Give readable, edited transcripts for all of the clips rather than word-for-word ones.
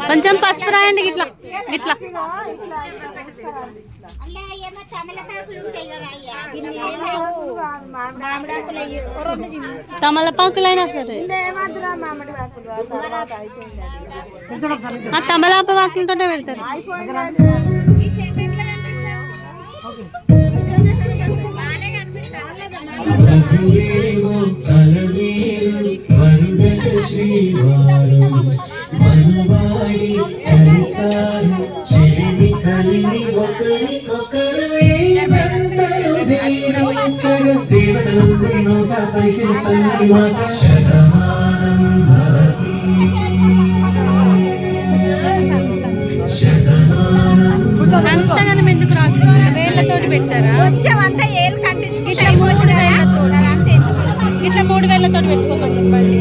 కొంచెం పసుపు రాయండి గిట్లా గిట్లా. తమలపాకులైనా సరే, తమలపాకు వాకులతో పెడతారు. మనవాడి కలిసారు చెలిమి కలిని ఒకరికొకరు ఏమంతలు దీవించరు దేవతలందరి నోట పలికిన చల్లని మాట శతమానం భవతి శతమానం. అంతగానం ఎందుకు రాసుకుంటారా? వేళ్ళతోటి పెట్టారా? ఇట్లా 3 వేళ్ళతోటి పెట్టుకోమని చెప్పండి.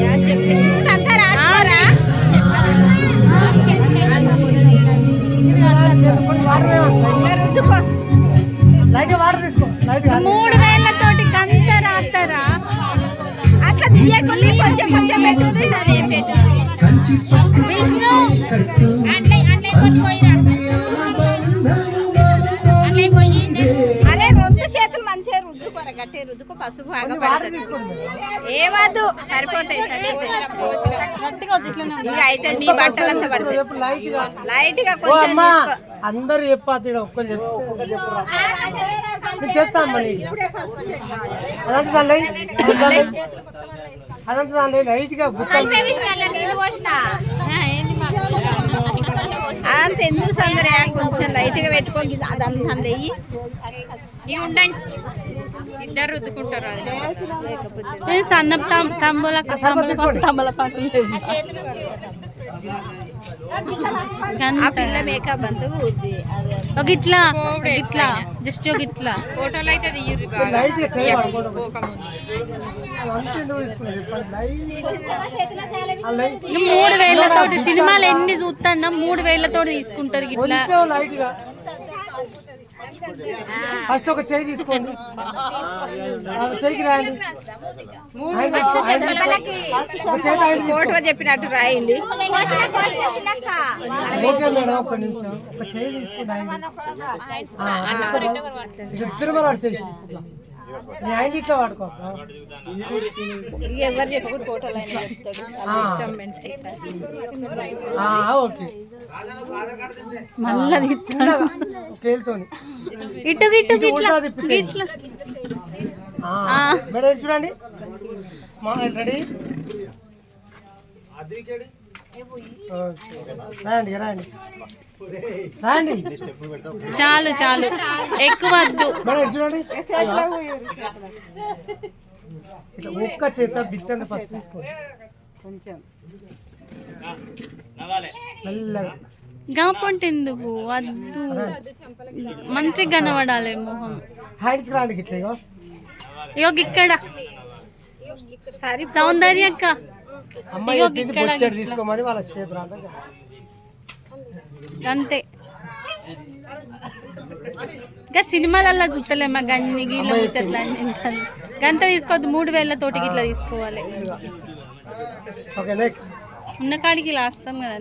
మూడు వేళ్ళతోటి గంట రాస్తారా? విష్ణు అరే 2 చేతులు మంచిగా రుద్దుకోరా, గట్టి రుద్దుకో, పసుపు ఏమద్దు, సరిపోతాయి. అయితే మీ బట్టలంతా పడతాయి. లైట్ గా కొంచెం అందరు చెప్పాడు ఒక్కరు చెప్తాను మళ్ళీ అదంతా లైట్ గా అదంతా ఎందుకు సందరే, కొంచెం లైట్ గా పెట్టుకోండి. అదంతా నెయ్యి ఇద్దరు రుద్దుకుంటారు. సన్న తమలపాకులు మేకప్ అంతా ఇట్లా ఇట్లా జస్ట్ ఇట్లా ఫోటోలు అయితే 3 వేళ్ళతోటి సినిమాలు ఎన్ని చూస్తాన్నా 3 వేళ్ళతోటి తీసుకుంటారు. ఇట్లా ఫస్ట్ ఒక చేయి తీసుకోండి, చేయికి రాయండి, ఫోటో చెప్పినట్టు రాయండి. ఓకే మేడం, ఒక్క నిమిషం. ఒక చేయి తీసుకుని తిరుమల చేయి నీ ఆయన ఇట్లా వాడుకో. ఎవరు చెప్పకుండా ఫోటోలు ఓకే మళ్ళీ కేలుతోని ఇటు ఇటు మేడం చూడండి. స్మైల్ రెడీ, రాండి రాండి రాండి. చాలు చాలు, ఎక్కువ వద్దు. మేడం చూడండి, ఇట్లా ఒక్క చేత బిత్తని ఫస్ట్ తీసుకోండి, కొంచెం మెల్లగా. గాపంటే ఎందుకు వద్దు, మంచిగా కనబడాలి మొహం. హ్యాండ్స్ రాండి ఇట్లా. ఇగో ఇక్కడ సౌందర్య అక్క, అమ్మాయి తీసుకోమని వాళ్ళ చేతులు అంతే. ఇంకా సినిమాలల్లో చూస్తలేమా గన్ని గీళ్ళ ముచ్చట్లా గంట తీసుకోవద్దు, 3 వేళ్ళతోటి ఇట్లా తీసుకోవాలి. ఉన్న కాడికి లాస్తాం కదా.